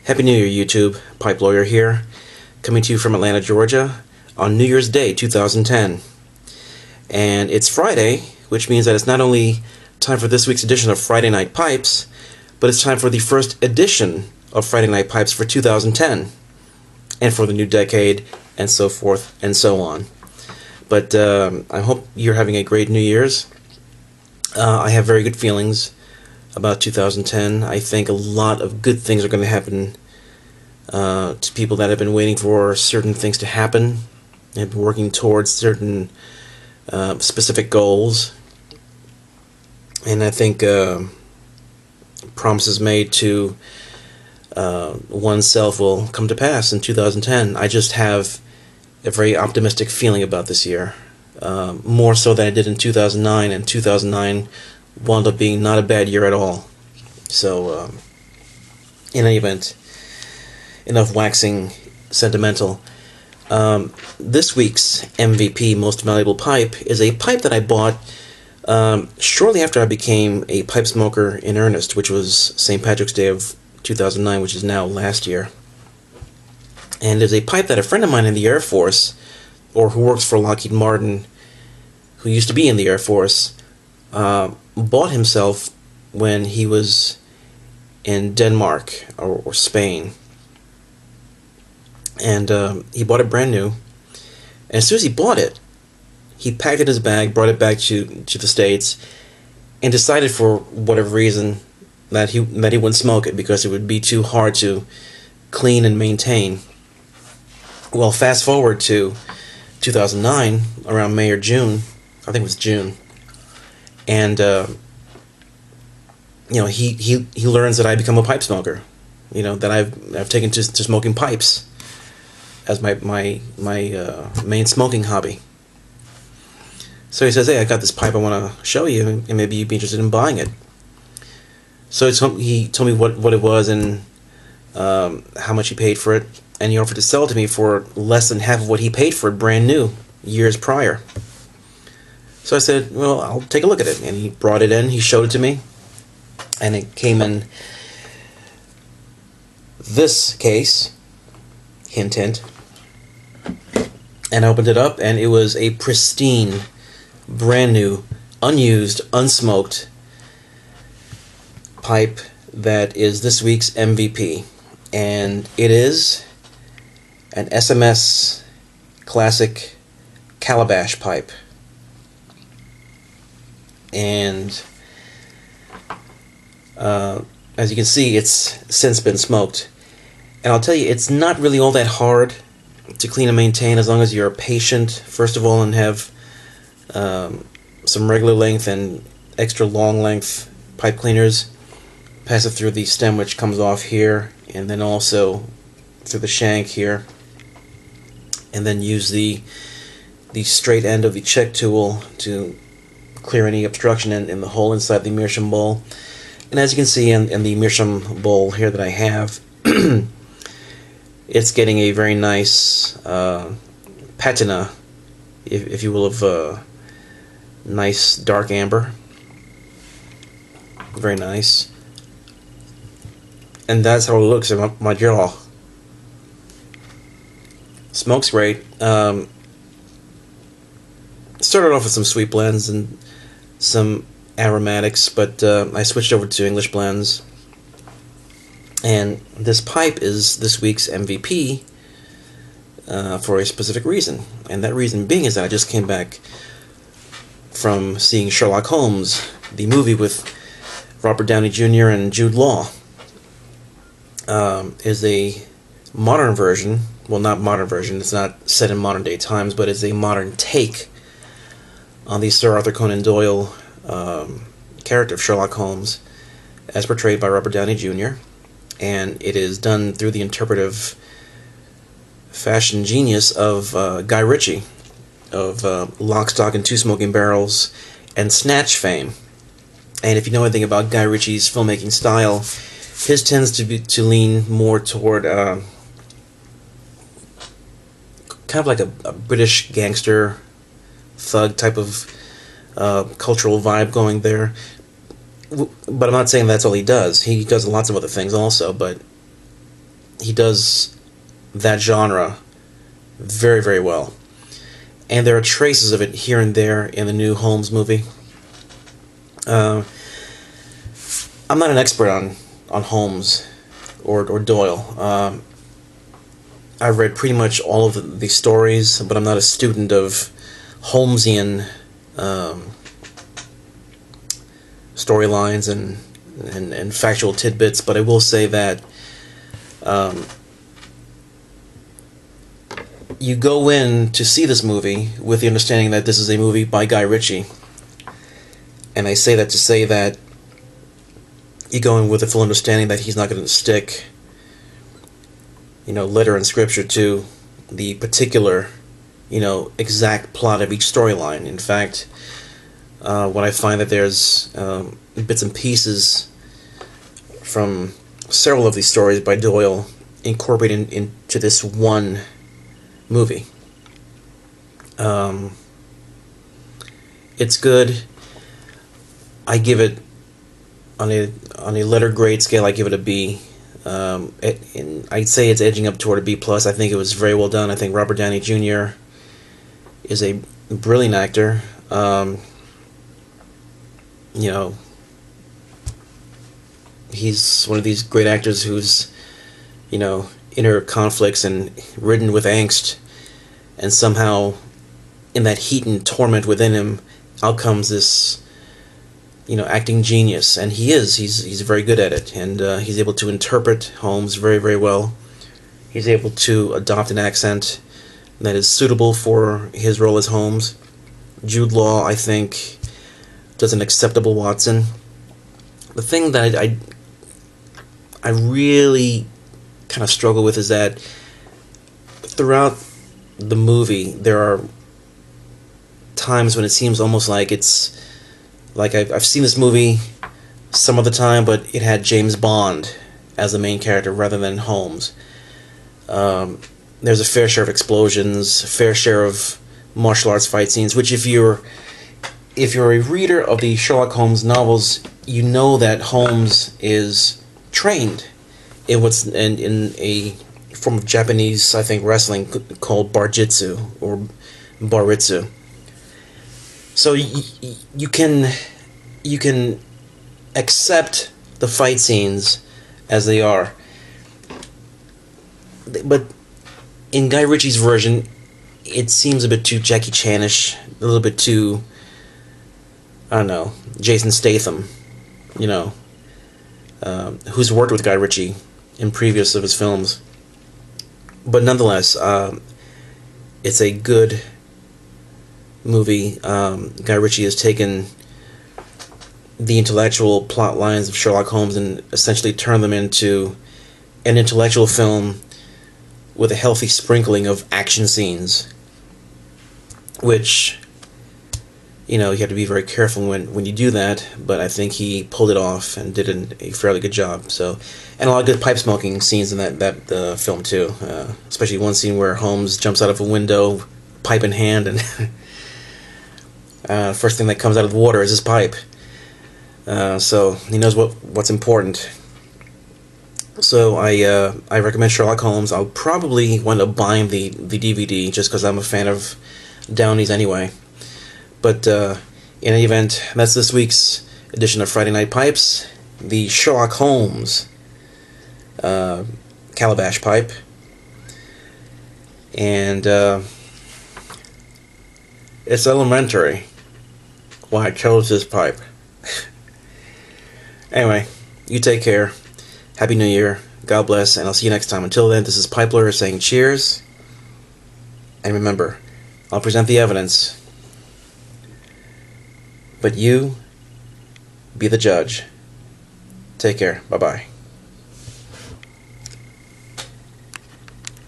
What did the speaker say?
Happy New Year, YouTube. Pipe Lawyer here, coming to you from Atlanta, Georgia, on New Year's Day, 2010. And it's Friday, which means that it's not only time for this week's edition of Friday Night Pipes, but it's time for the first edition of Friday Night Pipes for 2010, and for the new decade, and so forth and so on. But I hope you're having a great New Year's. I have very good feelings about 2010. I think a lot of good things are going to happen to people that have been waiting for certain things to happen and been working towards certain specific goals. And I think promises made to oneself will come to pass in 2010. I just have a very optimistic feeling about this year, more so than I did in 2009, and 2009 wound up being not a bad year at all. So, in any event, enough waxing sentimental. This week's MVP, Most Valuable Pipe, is a pipe that I bought shortly after I became a pipe smoker in earnest, which was St. Patrick's Day of 2009, which is now last year. And it's a pipe that a friend of mine in the Air Force, or who works for Lockheed Martin, who used to be in the Air Force, bought himself when he was in Denmark or Spain. And he bought it brand new. And as soon as he bought it, he packed it in his bag, brought it back to the States, and decided for whatever reason that he wouldn't smoke it because it would be too hard to clean and maintain. Well, fast forward to 2009, around May or June, I think it was June, and he learns that I become a pipe smoker. That I've taken to smoking pipes as my main smoking hobby. So he says, "Hey, I got this pipe I want to show you, and maybe you'd be interested in buying it." So he told me what it was and how much he paid for it, and he offered to sell it to me for less than half of what he paid for it brand new years prior. So I said, "Well, I'll take a look at it." And he brought it in, he showed it to me, and it came in this case, hint hint, and I opened it up, and it was a pristine, brand new, unused, unsmoked pipe that is this week's MVP. And it is an SMS Classic Calabash pipe. And as you can see, it's since been smoked. And I'll tell you, it's not really all that hard to clean and maintain as long as you're patient, first of all, and have some regular length and extra long length pipe cleaners. Pass it through the stem, which comes off here, and then also through the shank here, and then use the straight end of the check tool to clear any obstruction in the hole inside the meerschaum bowl. And as you can see in the meerschaum bowl here that I have, it's getting a very nice patina, if you will, of nice dark amber. Very nice. And that's how it looks in my jaw. Smoke's great. Started off with some sweet blends and some aromatics, but I switched over to English blends. And this pipe is this week's MVP for a specific reason. And that reason being is that I just came back from seeing Sherlock Holmes, the movie with Robert Downey Jr. and Jude Law. Is a modern version, well, not modern version, it's not set in modern day times, but it's a modern take on the Sir Arthur Conan Doyle character of Sherlock Holmes, as portrayed by Robert Downey Jr., and it is done through the interpretive fashion genius of Guy Ritchie, of Lock, Stock, and Two Smoking Barrels and Snatch fame. And if you know anything about Guy Ritchie's filmmaking style, his tends to lean more toward kind of like a British gangster thug type of cultural vibe going there. But I'm not saying that's all he does. He does lots of other things also, but he does that genre very, very well. And there are traces of it here and there in the new Holmes movie. I'm not an expert on Holmes or Doyle. I've read pretty much all of the stories, but I'm not a student of Holmesian storylines and factual tidbits. But I will say that you go in to see this movie with the understanding that this is a movie by Guy Ritchie. And I say that to say that you go in with a full understanding that he's not going to stick, letter and scripture to the particular, exact plot of each storyline. In fact, when I find that there's bits and pieces from several of these stories by Doyle incorporated into this one movie. It's good. I give it on a letter grade scale. I give it a B. I'd say it's edging up toward a B plus. I think it was very well done. I think Robert Downey Jr. is a brilliant actor. He's one of these great actors who's, inner conflicts and ridden with angst, and somehow in that heat and torment within him out comes this acting genius. And he's very good at it, and he's able to interpret Holmes very, very well. He's able to adopt an accent that is suitable for his role as Holmes. Jude Law, I think, does an acceptable Watson. The thing that I really kind of struggle with is that throughout the movie there are times when it seems almost like it's like I've seen this movie some of the time, but it had James Bond as the main character rather than Holmes. There's a fair share of explosions, a fair share of martial arts fight scenes, which if you're a reader of the Sherlock Holmes novels, you know that Holmes is trained in what's in a form of Japanese, I think, wrestling called barjitsu or baritsu. So you can accept the fight scenes as they are, but in Guy Ritchie's version, it seems a bit too Jackie Chan-ish, a little bit too, I don't know, Jason Statham, who's worked with Guy Ritchie in previous of his films. But nonetheless, it's a good movie. Guy Ritchie has taken the intellectual plot lines of Sherlock Holmes and essentially turned them into an intellectual film with a healthy sprinkling of action scenes, which, you have to be very careful when you do that, but I think he pulled it off and did a fairly good job. So, and a lot of good pipe smoking scenes in that film too, especially one scene where Holmes jumps out of a window, pipe in hand, and first thing that comes out of the water is his pipe. So he knows what's important. So I recommend Sherlock Holmes. I'll probably wind up buying the DVD just because I'm a fan of Downey's anyway. But in any event, that's this week's edition of Friday Night Pipes, the Sherlock Holmes calabash pipe. And it's elementary why I chose this pipe. Anyway, you take care. Happy New Year. God bless, and I'll see you next time. Until then, this is Pipler saying cheers. And remember, I'll present the evidence, but you be the judge. Take care. Bye-bye.